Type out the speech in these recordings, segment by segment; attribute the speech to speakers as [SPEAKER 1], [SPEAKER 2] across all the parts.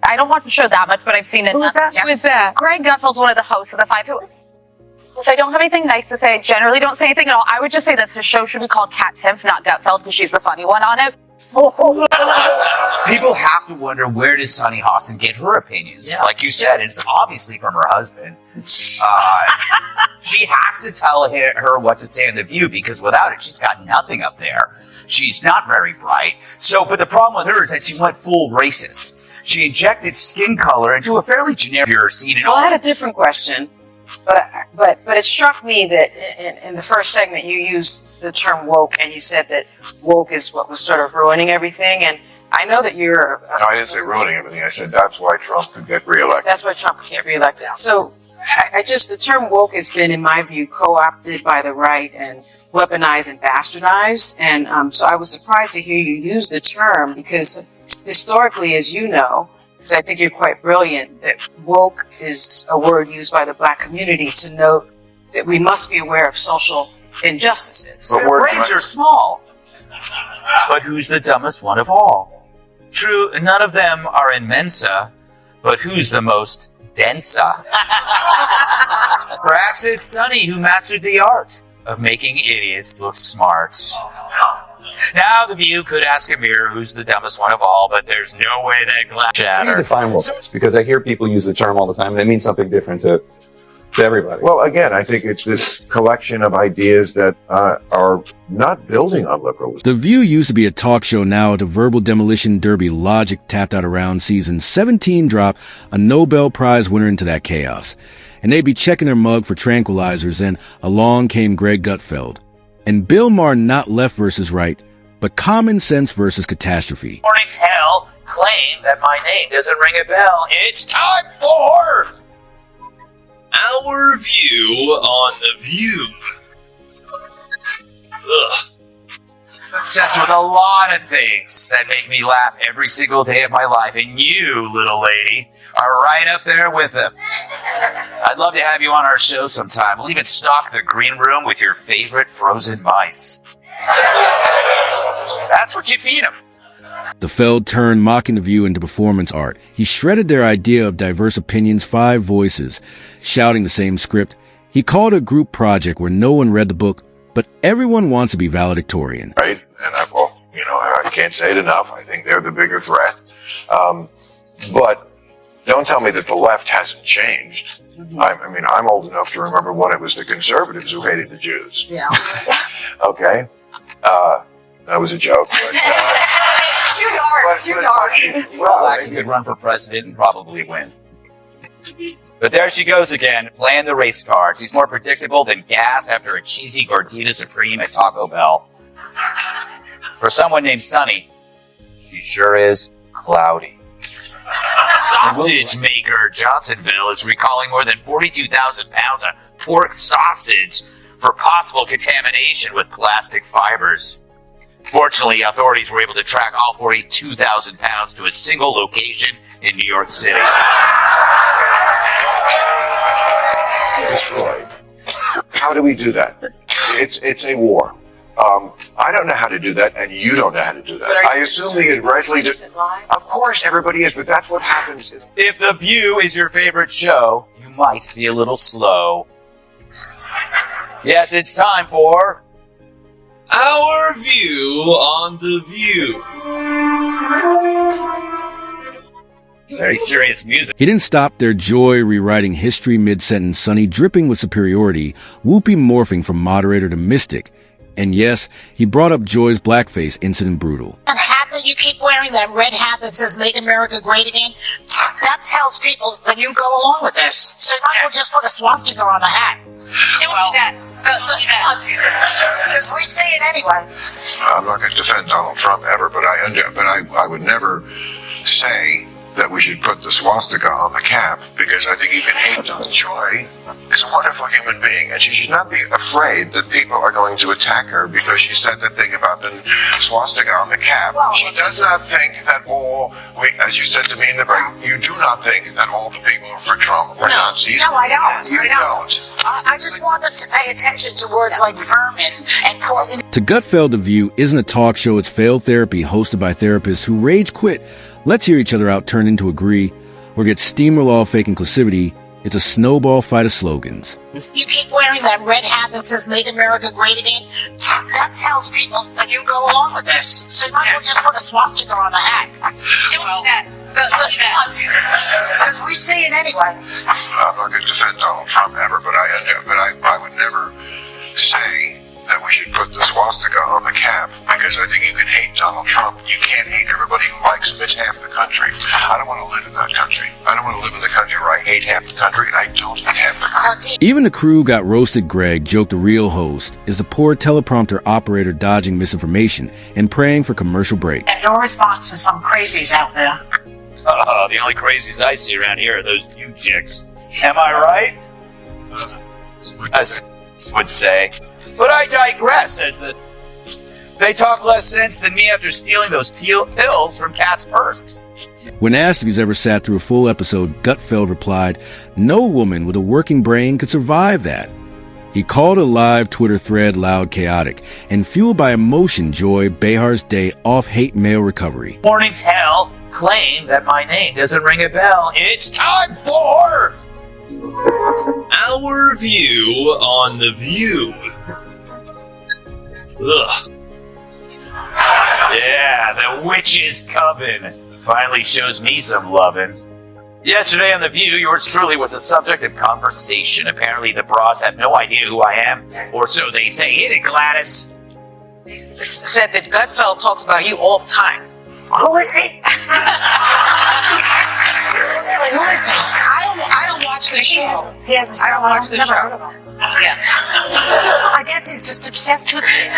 [SPEAKER 1] I don't watch the show that much, but I've seen it.
[SPEAKER 2] Who is that?
[SPEAKER 1] Yeah.
[SPEAKER 2] Who is that?
[SPEAKER 1] Greg Gutfeld's one of the hosts of the Five. If I don't have anything nice to say, I generally don't say anything at all. I would just say this: the show should be called Cat Timpf, not Gutfeld, because she's the funny one on it.
[SPEAKER 3] People have to wonder, where does Sunny Hostin get her opinions? Yeah. Like you said, it's obviously from her husband. She has to tell her what to say on The View, because without it, she's got nothing up there. She's not very bright. But the problem with her is that she went full racist. She injected skin color into a fairly generic scene.
[SPEAKER 2] Well, I had a different question. But it struck me that in the first segment you used the term woke, and you said that woke is what was sort of ruining everything. And I know that you're...
[SPEAKER 4] No, I didn't say ruining everything. I said that's why Trump could get reelected.
[SPEAKER 2] That's why Trump could get reelected. So the term woke has been, in my view, co-opted by the right and weaponized and bastardized. And so I was surprised to hear you use the term, because historically, as you know, because I think you're quite brilliant, that woke is a word used by the black community to note that we must be aware of social injustices.
[SPEAKER 3] But their brains are small. But who's the dumbest one of all? True, none of them are in Mensa, but who's the most densa? Perhaps it's Sunny who mastered the art of making idiots look smart. Now, The View could ask a mirror who's the dumbest one of all, but there's no way that glass shatter.
[SPEAKER 5] How do you define woke? Because I hear people use the term all the time, and it means something different to everybody.
[SPEAKER 4] Well, again, I think it's this collection of ideas that are not building on liberalism.
[SPEAKER 6] The View used to be a talk show. Now the verbal demolition derby logic tapped out around season 17 dropped a Nobel Prize winner into that chaos. And they'd be checking their mug for tranquilizers, and along came Greg Gutfeld. And Bill Maher not left versus right, but common sense versus catastrophe.
[SPEAKER 3] Morning's hell claim that my name doesn't ring a bell. It's time for
[SPEAKER 7] Our View on The View.
[SPEAKER 3] Obsessed with a lot of things that make me laugh every single day of my life, and you, little lady, are right up there with them. I'd love to have you on our show sometime. We'll even stock the green room with your favorite frozen mice. That's what you feed them.
[SPEAKER 6] The Feld turned mocking The View into performance art. He shredded their idea of diverse opinions, 5 voices, shouting the same script. He called it a group project where no one read the book, but everyone wants to be valedictorian.
[SPEAKER 4] Right? And I can't say it enough. I think they're the bigger threat. But don't tell me that the left hasn't changed. I'm old enough to remember when it was the conservatives who hated the Jews.
[SPEAKER 2] Yeah.
[SPEAKER 4] Okay? That was a joke. But,
[SPEAKER 2] Too dark.
[SPEAKER 3] Well, actually could run for president and probably win. But there she goes again, playing the race card. She's more predictable than gas after a cheesy Gordita Supreme at Taco Bell. For someone named Sunny, she sure is cloudy. Sausage maker Johnsonville is recalling more than 42,000 pounds of pork sausage for possible contamination with plastic fibers. Fortunately, authorities were able to track all 42,000 pounds to a single location in New York City.
[SPEAKER 4] destroyed. How do we do that? It's a war. I don't know how to do that, and you don't know how to do that. I assume the advisory... Of course, everybody is, but that's what happens.
[SPEAKER 3] If The View is your favorite show, you might be a little slow. Yes, it's time for...
[SPEAKER 7] Our View on The View.
[SPEAKER 3] Very serious music.
[SPEAKER 6] He didn't stop their joy rewriting history mid-sentence, Sunny dripping with superiority, Whoopi morphing from moderator to mystic. And yes, he brought up Joy's blackface incident brutal.
[SPEAKER 8] That hat that you keep wearing, that red hat that says Make America Great Again, that tells people that you go along with this. So you might as well just put a swastika on the hat. Don't do that. Because we say it anyway.
[SPEAKER 4] I'm not going to defend Donald Trump ever, but I would never say that we should put the swastika on the cap, because I think you can hate Donald Joy is a wonderful human being, and she should not be afraid that people are going to attack her because she said the thing about the swastika on the cap. Well, she does not think that as you said to me in the break, you do not think that all the people for Trump were Nazis.
[SPEAKER 8] No, I don't.
[SPEAKER 4] You don't.
[SPEAKER 8] I just want them to pay attention to words like vermin and poison.
[SPEAKER 6] To Gutfeld, The View isn't a talk show, it's failed therapy hosted by therapists who rage quit Let's hear each other out turn into agree, or get steamroll all fake inclusivity. It's a snowball fight of slogans.
[SPEAKER 8] You keep wearing that red hat that says Make America Great Again. That tells people that you go along with this. So you might as well just put a swastika on the hat. Don't do that. Because we say it anyway.
[SPEAKER 4] I'm not going to defend Donald Trump ever, but I would never say that we should put the swastika on the cap, because I think you can hate Donald Trump. You can't hate everybody who likes him. It's half the country. I don't want to live in that country. I don't want to live in the country where I hate half the country and I don't hate half the country.
[SPEAKER 6] Even the crew got roasted. Greg joked the real host is the poor teleprompter operator dodging misinformation and praying for commercial break.
[SPEAKER 8] And your response to some crazies out there.
[SPEAKER 3] The only crazies I see around here are those few chicks. Am I right? As would say. But I digress, as they talk less sense than me after stealing those pills from Kat's purse.
[SPEAKER 6] When asked if he's ever sat through a full episode, Gutfeld replied, "No woman with a working brain could survive that." He called a live Twitter thread loud chaotic, and fueled by emotion, Joy Behar's day off hate mail recovery.
[SPEAKER 3] Morning Tell claim that my name doesn't ring a bell. It's time for
[SPEAKER 7] Our view on the view. Ugh.
[SPEAKER 3] Yeah, the witch's coven finally shows me some lovin'. Yesterday on The View, yours truly was the subject of conversation. Apparently the broads have no idea who I am, or so they say. Hit it, Gladys.
[SPEAKER 2] They said that Gutfeld talks about you all the time.
[SPEAKER 8] Who is he? Really, who is he?
[SPEAKER 2] I don't watch the show.
[SPEAKER 8] He has a show.
[SPEAKER 2] I don't watch the
[SPEAKER 8] Never
[SPEAKER 2] show.
[SPEAKER 8] heard of him.
[SPEAKER 2] Yeah.
[SPEAKER 8] I guess he's just obsessed with me.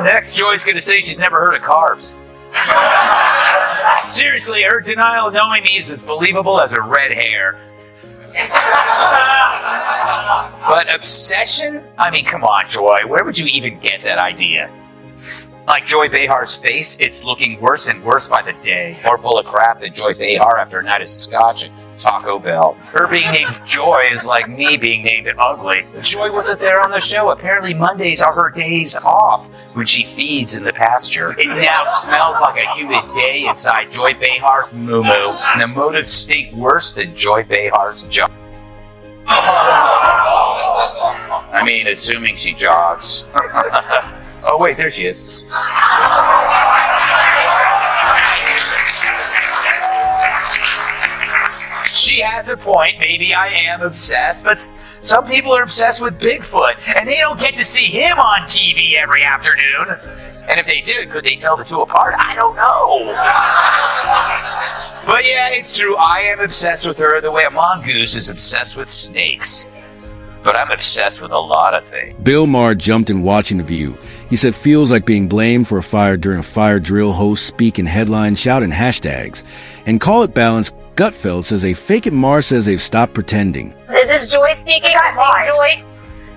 [SPEAKER 3] Next, Joy's gonna say she's never heard of carbs. Seriously, her denial of knowing me is as believable as her red hair. But obsession? I mean, come on, Joy. Where would you even get that idea? Like Joy Behar's face, it's looking worse and worse by the day. More full of crap than Joy Behar after a night of scotch at Taco Bell. Her being named Joy is like me being named Ugly. Joy wasn't there on the show. Apparently Mondays are her days off when she feeds in the pasture. It now smells like a humid day inside Joy Behar's moo-moo. And the motives stink worse than Joy Behar's job. I mean, assuming she jogs. Oh, wait, there she is. She has a point. Maybe I am obsessed, but some people are obsessed with Bigfoot, and they don't get to see him on TV every afternoon. And if they did, could they tell the two apart? I don't know. But yeah, it's true. I am obsessed with her the way a mongoose is obsessed with snakes. But I'm obsessed with a lot of things.
[SPEAKER 6] Bill Maher jumped in watching The View. He said feels like being blamed for a fire during a fire drill. Hosts speak in headlines, shout in hashtags, and call it balance. Gutfeld says they fake it. Maher says they've stopped pretending.
[SPEAKER 9] Is this Joy speaking? The same Joy?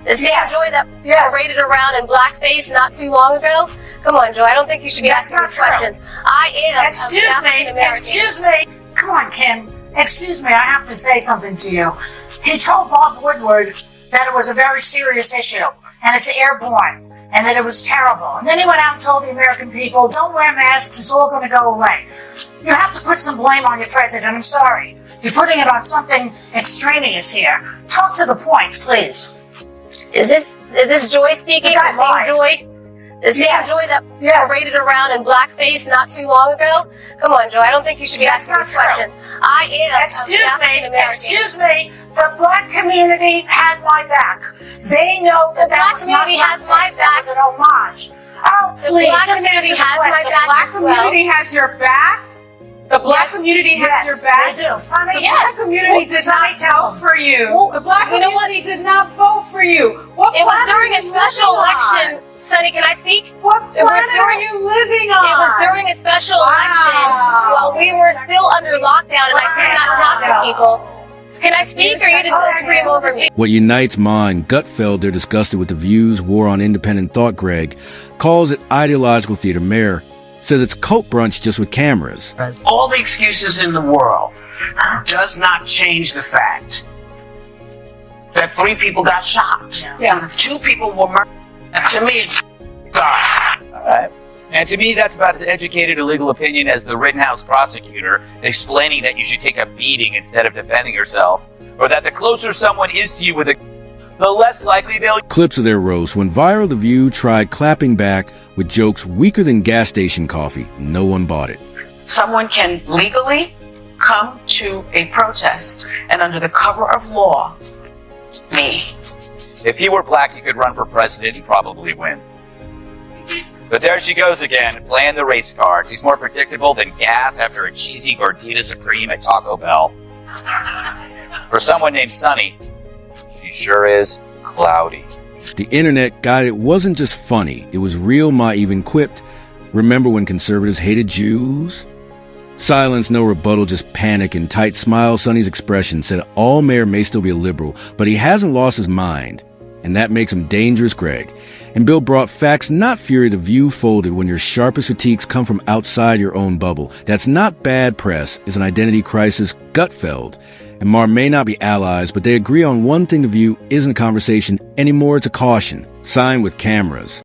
[SPEAKER 9] The same Joy that paraded around in blackface not too long ago? Come on, Joy. I don't think you should be asking these questions. I am.
[SPEAKER 8] Excuse me. Come on, Kim. Excuse me. I have to say something to you. He told Bob Woodward that it was a very serious issue, and it's airborne, and that it was terrible. And then he went out and told the American people, don't wear masks, it's all going to go away. You have to put some blame on your president, I'm sorry. You're putting it on something extraneous here. Talk to the point, please.
[SPEAKER 9] Is this Joy speaking? The same Joy? The same Joy that paraded around in blackface not too long ago? Come on, Joy. I don't think you should be asking these questions. I am.
[SPEAKER 8] Excuse me. The black community had my back. They know that that was not blackface. That was an homage. Oh, please.
[SPEAKER 9] The black community has my back.
[SPEAKER 10] The black community has your back? The black community has your back?
[SPEAKER 8] They do. Sonny,
[SPEAKER 10] the black community did not vote for you. The black community did not vote for you. What
[SPEAKER 9] it was
[SPEAKER 10] planet
[SPEAKER 9] during a special election. Sonny, can I speak?
[SPEAKER 10] What planet are you living on?
[SPEAKER 9] It was during a special election while we were still under lockdown and I could not talk to people. Can I speak or are you just going to scream over me?
[SPEAKER 6] What unites Ma and Gutfeld, they're disgusted with the View's war on independent thought. Greg calls it ideological theater. Maher says it's cult brunch just with cameras.
[SPEAKER 11] All the excuses in the world does not change the fact that 3 people got shot. 2 people were murdered. To me, it's God.
[SPEAKER 3] Alright. And to me, that's about as educated a legal opinion as the Rittenhouse prosecutor explaining that you should take a beating instead of defending yourself, or that the closer someone is to you with a the less likely they'll...
[SPEAKER 6] Clips of their roast went viral. The View tried clapping back with jokes weaker than gas station coffee. No one bought it.
[SPEAKER 2] Someone can legally come to a protest and under the cover of law, me.
[SPEAKER 3] If he were black, he could run for president and probably win. But there she goes again, playing the race card. She's more predictable than gas after a cheesy gordita supreme at Taco Bell. For someone named Sunny, she sure is cloudy.
[SPEAKER 6] The internet got it wasn't just funny, it was real. Ma even quipped, "Remember when conservatives hated Jews?" Silence, no rebuttal, just panic and tight smile. Sonny's expression said all Maher may still be a liberal, but he hasn't lost his mind. And that makes him dangerous, Greg. And Bill brought facts, not fury. The View folded when your sharpest critiques come from outside your own bubble. That's not bad press, it's an identity crisis. Gutfeld and Maher may not be allies, but they agree on one thing: The View isn't a conversation anymore, it's a caution. Signed with cameras.